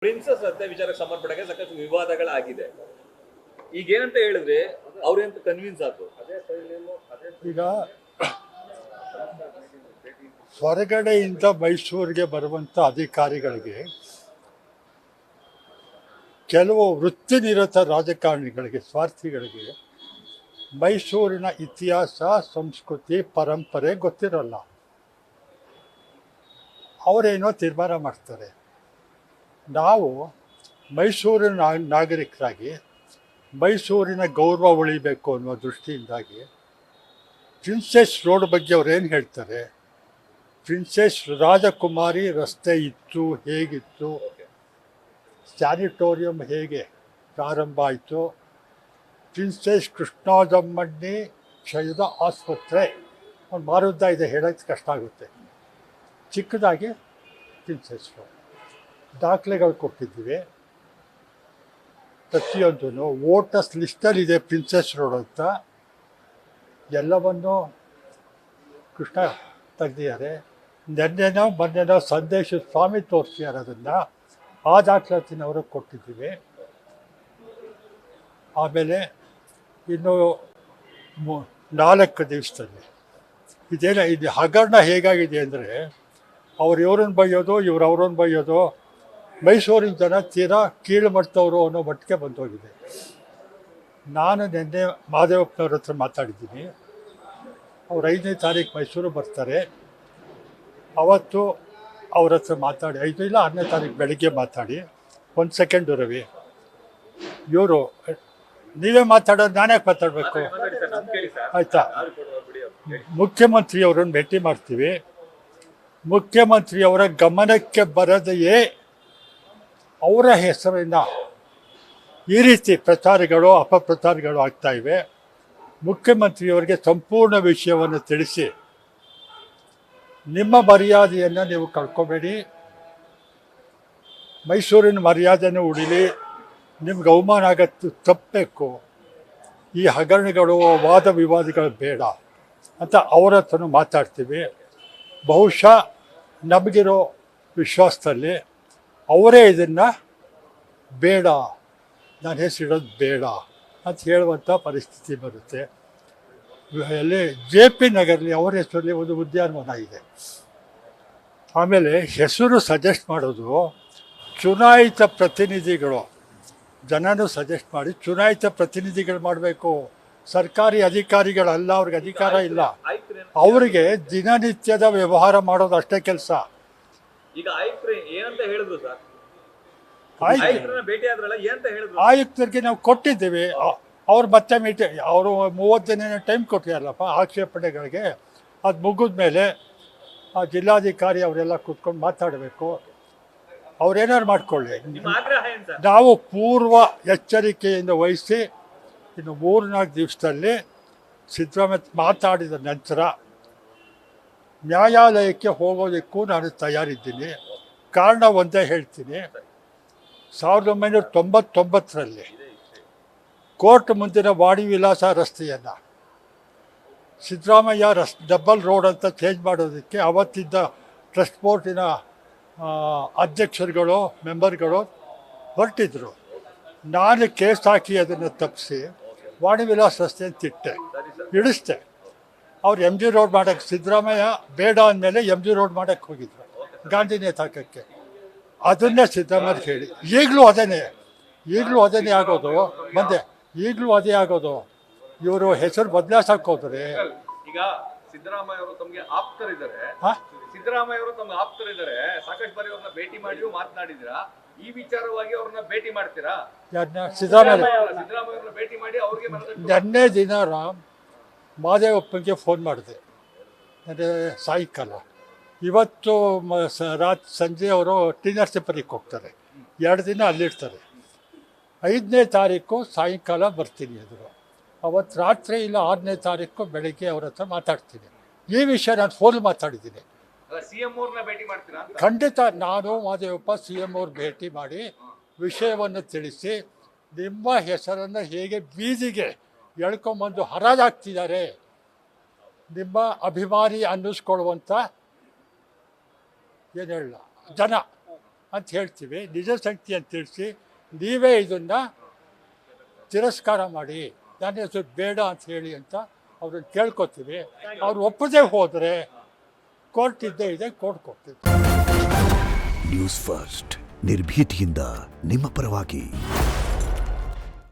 Princess ಹತ್ಯೆ ವಿಚಾರಕ್ಕೆ ಸಂಬಂಧಪಟ್ಟಾಗ ಸಾಕಷ್ಟು ವಿವಾದಗಳಾಗಿದೆ. ಈಗ ಏನಂತ ಹೇಳಿದ್ರೆ ಅವ್ರೇಂತ ಕನ್ವಿನ್ಸ್ ಆದ್ರು. ಈಗ ಹೊರಗಡೆಯಿಂದ ಮೈಸೂರಿಗೆ ಬರುವಂಥ ಅಧಿಕಾರಿಗಳಿಗೆ, ಕೆಲವು ವೃತ್ತಿನಿರತ ರಾಜಕಾರಣಿಗಳಿಗೆ, ಸ್ವಾರ್ಥಿಗಳಿಗೆ ಮೈಸೂರಿನ ಇತಿಹಾಸ, ಸಂಸ್ಕೃತಿ, ಪರಂಪರೆ ಗೊತ್ತಿರೋಲ್ಲ. ಅವರೇನೋ ತೀರ್ಮಾನ ಮಾಡ್ತಾರೆ. ನಾವು ಮೈಸೂರಿನ ನಾಗರಿಕರಾಗಿ ಮೈಸೂರಿನ ಗೌರವ ಉಳಿಬೇಕು ಅನ್ನೋ ದೃಷ್ಟಿಯಿಂದಾಗಿ ಪ್ರಿನ್ಸೆಸ್ ರೋಡ್ ಬಗ್ಗೆ ಅವ್ರೇನು ಹೇಳ್ತಾರೆ, ಪ್ರಿನ್ಸೆಸ್ ರಾಜಕುಮಾರಿ ರಸ್ತೆ ಇತ್ತು, ಹೇಗಿತ್ತು, ಸ್ಯಾನಿಟೋರಿಯಂ ಹೇಗೆ ಪ್ರಾರಂಭ ಆಯಿತು, ಪ್ರಿನ್ಸೆಸ್ ಕೃಷ್ಣಾಜಮ್ಮಣ್ಣಿ ಕ್ಷಯದ ಆಸ್ಪತ್ರೆ ಒಂದು ಮಾರುದ್ದ ಇದೆ, ಹೇಳೋಕ್ಕೆ ಕಷ್ಟ ಆಗುತ್ತೆ. ಚಿಕ್ಕದಾಗಿ ಪ್ರಿನ್ಸೆಸ್ ರೋಡ್ ದಾಖಲೆಗಳು ಕೊಟ್ಟಿದ್ದೀವಿ. ಪ್ರತಿಯೊಂದೂ ವೋಟರ್ಸ್ ಲಿಸ್ಟಲ್ಲಿದೆ ಪ್ರಿನ್ಸೆಸ್ ರೋಡ್ ಅಂತ. ಎಲ್ಲವನ್ನು ಕೃಷ್ಣ ತೆಗೆದಿದ್ದಾರೆ. ಮೊನ್ನೆನೋ ಸಂದೇಶ ಸ್ವಾಮಿ ತೋರಿಸಿದ್ದಾರೆ. ಅದನ್ನು ಆ ದಾಖಲಾತಿನ ಅವ್ರಿಗೆ ಕೊಟ್ಟಿದ್ದೀವಿ. ಆಮೇಲೆ ಇನ್ನು 4 ದಿವಸದಲ್ಲಿ ಇದು ಹಗರಣ ಹೇಗಾಗಿದೆ ಅಂದರೆ, ಇವ್ರನ್ನ ಬೈಯೋದು, ಅವ್ರನ್ನ ಬೈಯೋದು, ಮೈಸೂರಿನ ಜನ ತೀರಾ ಕೀಳು ಮಟ್ಟದವರು ಅನ್ನೋ ಮಟ್ಟಿಗೆ ಬಂದೋಗಿದೆ. ನಾನು ನಿನ್ನೆ ಮಹದೇವಪ್ಪನವ್ರ ಹತ್ರ ಮಾತಾಡಿದ್ದೀನಿ. ಅವ್ರು 5ನೇ ತಾರೀಕು ಮೈಸೂರು ಬರ್ತಾರೆ. ಅವತ್ತು ಅವ್ರ ಹತ್ರ ಮಾತಾಡಿ, 5 ಇಲ್ಲ 6ನೇ ತಾರೀಕು ಬೆಳಗ್ಗೆ ಮಾತಾಡಿ. 1 ಸೆಕೆಂಡು ರವಿ, ಇವರು ನೀವೇ ಮಾತಾಡೋದು, ನಾನ್ಯಾಕೆ ಮಾತಾಡಬೇಕು? ಆಯಿತಾ? ಮುಖ್ಯಮಂತ್ರಿಯವರನ್ನು ಭೇಟಿ ಮಾಡ್ತೀವಿ. ಮುಖ್ಯಮಂತ್ರಿಯವರ ಗಮನಕ್ಕೆ ಬರದೆಯೇ ಅವರ ಹೆಸರಿನ ಈ ರೀತಿ ಪ್ರಚಾರಗಳು, ಅಪಪ್ರಚಾರಗಳು ಆಗ್ತಾ ಇವೆ. ಮುಖ್ಯಮಂತ್ರಿಯವರಿಗೆ ಸಂಪೂರ್ಣ ವಿಷಯವನ್ನು ತಿಳಿಸಿ, ನಿಮ್ಮ ಮರ್ಯಾದೆಯನ್ನು ನೀವು ಕಳ್ಕೊಬೇಡಿ, ಮೈಸೂರಿನ ಮರ್ಯಾದೆಯನ್ನು ಉಳಿಲಿ, ನಿಮ್ಗೆ ಅವಮಾನ ಆಗತ್ತು ತಪ್ಪಬೇಕು, ಈ ಹಗರಣಗಳು, ವಾದ ವಿವಾದಗಳು ಬೇಡ ಅಂತ ಅವ್ರ ಹತ್ರನೂ ಮಾತಾಡ್ತೀವಿ. ಬಹುಶಃ ನಮಗಿರೋ ವಿಶ್ವಾಸದಲ್ಲಿ ಅವರೇ ಇದನ್ನು ಬೇಡ, ನಾನು ಹೆಸರಿಡೋದು ಬೇಡ ಅಂತ ಹೇಳುವಂಥ ಪರಿಸ್ಥಿತಿ ಬರುತ್ತೆ. ಅಲ್ಲಿ JP ನಗರಲ್ಲಿ ಅವರ ಹೆಸರಲ್ಲಿ ಒಂದು ಉದ್ಯಾನವನ ಇದೆ. ಆಮೇಲೆ ಹೆಸರು ಸಜೆಸ್ಟ್ ಮಾಡೋದು ಚುನಾಯಿತ ಪ್ರತಿನಿಧಿಗಳು, ಜನನೂ ಸಜೆಸ್ಟ್ ಮಾಡಿ ಚುನಾಯಿತ ಪ್ರತಿನಿಧಿಗಳು ಮಾಡಬೇಕು. ಸರ್ಕಾರಿ ಅಧಿಕಾರಿಗಳಲ್ಲ, ಅವ್ರಿಗೆ ಅಧಿಕಾರ ಇಲ್ಲ. ಅವರಿಗೆ ದಿನನಿತ್ಯದ ವ್ಯವಹಾರ ಮಾಡೋದು ಅಷ್ಟೇ ಕೆಲಸ. ಈಗ ಆಯುಕ್ತರು ಏನಂತ ಹೇಳಿದ್ರು ಸರ್? ಭೇಟಿ ಆದ್ರಲ್ಲ, ಏನಂತ ಹೇಳಿದ್ರು? ಆಯುಕ್ತರಿಗೆ ನಾವು ಕೊಟ್ಟಿದ್ದೇವೆ. ಅವ್ರು ಮತ್ತೆ ಅವರು 30 ದಿನ ಟೈಮ್ ಕೊಟ್ಟಿರಲ್ಲಪ್ಪ ಆಕ್ಷೇಪಣೆಗಳಿಗೆ. ಅದು ಮುಗಿದ ಮೇಲೆ ಆ ಜಿಲ್ಲಾಧಿಕಾರಿ ಅವರೆಲ್ಲ ಕೂತ್ಕೊಂಡು ಮಾತಾಡಬೇಕು. ಅವ್ರೇನಾರು ಮಾಡ್ಕೊಳ್ಳಿ. ನಾವು ಪೂರ್ವ ಎಚ್ಚರಿಕೆಯಿಂದ ವಹಿಸಿ ಇನ್ನು 3-4 ದಿವಸದಲ್ಲಿ ಸಿದ್ದರಾಮಯ್ಯ ಮಾತಾಡಿದ ನಂತರ ನ್ಯಾಯಾಲಯಕ್ಕೆ ಹೋಗೋದಕ್ಕೂ ನಾನು ತಯಾರಿದ್ದೀನಿ. ಕಾರಣ ಒಂದೇ ಹೇಳ್ತೀನಿ. 1999ರಲ್ಲಿ ಕೋರ್ಟ್ ಮುಂದಿನ ವಾಣಿ ವಿಲಾಸ ರಸ್ತೆಯನ್ನು ಸಿದ್ದರಾಮಯ್ಯ ಡಬಲ್ ರೋಡ್ ಅಂತ ಚೇಂಜ್ ಮಾಡೋದಕ್ಕೆ ಅವತ್ತಿದ್ದ ಟ್ರಸ್ಟ್ ಬೋರ್ಡಿನ ಅಧ್ಯಕ್ಷರುಗಳು, ಮೆಂಬರ್ಗಳು ಹೊರಟಿದ್ರು. ನಾನು ಕೇಸ್ ಹಾಕಿ ಅದನ್ನು ತಪ್ಪಿಸಿ ವಾಣಿ ವಿಲಾಸ ರಸ್ತೆ ಅಂತ ಇಳಿಸ್ದೆ. ಅವ್ರು MG ರೋಡ್ ಮಾಡೋಕ್ಕೆ, ಸಿದ್ದರಾಮಯ್ಯ ಬೇಡ ಅಂದಮೇಲೆ MG ರೋಡ್ ಮಾಡೋಕ್ಕೆ ಹೋಗಿದ್ರು, ಗಾಂಧಿ ನೇತಾಕಕ್ಕೆ. ಅದನ್ನೇ ಸಿದ್ದರಾಮಯ್ಯ ಹೇಳಿ ಈಗಲೂ ಅದೇನೇ ಆಗೋದು. ಈಗಲೂ ಅದೇ ಆಗೋದು. ಇವರು ಹೆಸರು ಬದಲಾಯಿಸಕ್ಕೆ ಹೋದ್ರೆ. ಈಗ ಸಿದ್ದರಾಮಯ್ಯ ಅವರು ತಮಗೆ ಆಪ್ತರಿದ್ದಾರೆ, ಸಾಕಷ್ಟು ಬಾರಿ ಅವ್ರನ್ನ ಭೇಟಿ ಮಾಡಿ ಮಾತನಾಡಿದಿರಾ. ಈ ವಿಚಾರವಾಗಿ ಅವ್ರನ್ನ ಭೇಟಿ ಮಾಡ್ತೀರಾ? ಸಿದ್ದರಾಮಯ್ಯ ಭೇಟಿ ಮಾಡಿ ಅವ್ರಿಗೆ ನೆನ್ನೆ ದಿನ ಮಹದೇವಪ್ಪನಿಗೆ ಫೋನ್ ಮಾಡಿದೆ, ಅಂದರೆ ಸಾಯಂಕಾಲ. ಇವತ್ತು ಸಂಜೆ ಅವರು ಟಿ ನರಸೀಪುರಕ್ಕೆ ಹೋಗ್ತಾರೆ, 2 ದಿನ ಅಲ್ಲಿರ್ತಾರೆ. 5ನೇ ತಾರೀಕು ಸಾಯಂಕಾಲ ಬರ್ತೀನಿ ಅಂದರು. ಅವತ್ತು ರಾತ್ರಿ ಇಲ್ಲ 6ನೇ ತಾರೀಕು ಬೆಳಗ್ಗೆ ಅವ್ರ ಹತ್ರ ಮಾತಾಡ್ತೀನಿ. ಈ ವಿಷಯ ನಾನು ಫೋನ್ ಮಾತಾಡಿದ್ದೀನಿ. ಖಂಡಿತ ನಾನು ಮಹದೇವಪ್ಪ CM ಅವ್ರು ಭೇಟಿ ಮಾಡಿ ವಿಷಯವನ್ನು ತಿಳಿಸಿ, ನಿಮ್ಮ ಹೆಸರನ್ನು ಹೇಗೆ ಬೀದಿಗೆ ಎಳ್ಕೊಂಬಂದು ಹರಾಜಾಗ್ತಿದ್ದಾರೆ, ನಿಮ್ಮ ಅಭಿಮಾನಿ ಅನ್ನಿಸ್ಕೊಳ್ಳುವಂಥ ಏನು ಹೇಳಲ್ಲ ಜನ ಅಂತ ಹೇಳ್ತೀವಿ, ನಿಜ ಸಂಖ್ಯೆ ಅಂತ ತಿಳಿಸಿ ನೀವೇ ಇದನ್ನು ತಿರಸ್ಕಾರ ಮಾಡಿ, ನನ್ನ ಹೆಸರು ಬೇಡ ಅಂತ ಹೇಳಿ ಅಂತ ಅವ್ರನ್ನ ಕೇಳ್ಕೊತೀವಿ. ಅವ್ರು ಒಪ್ಪದೇ ಹೋದರೆ ಕೋರ್ಟ್ ಇದ್ದೇ ಇದೆ, ಕೋರ್ಟ್ ಕೊಡ್ತೀವಿ. ನ್ಯೂಸ್ ಫಸ್ಟ್ ನಿರ್ಭೀತಿಯಿಂದ ನಿಮ್ಮ ಪರವಾಗಿ.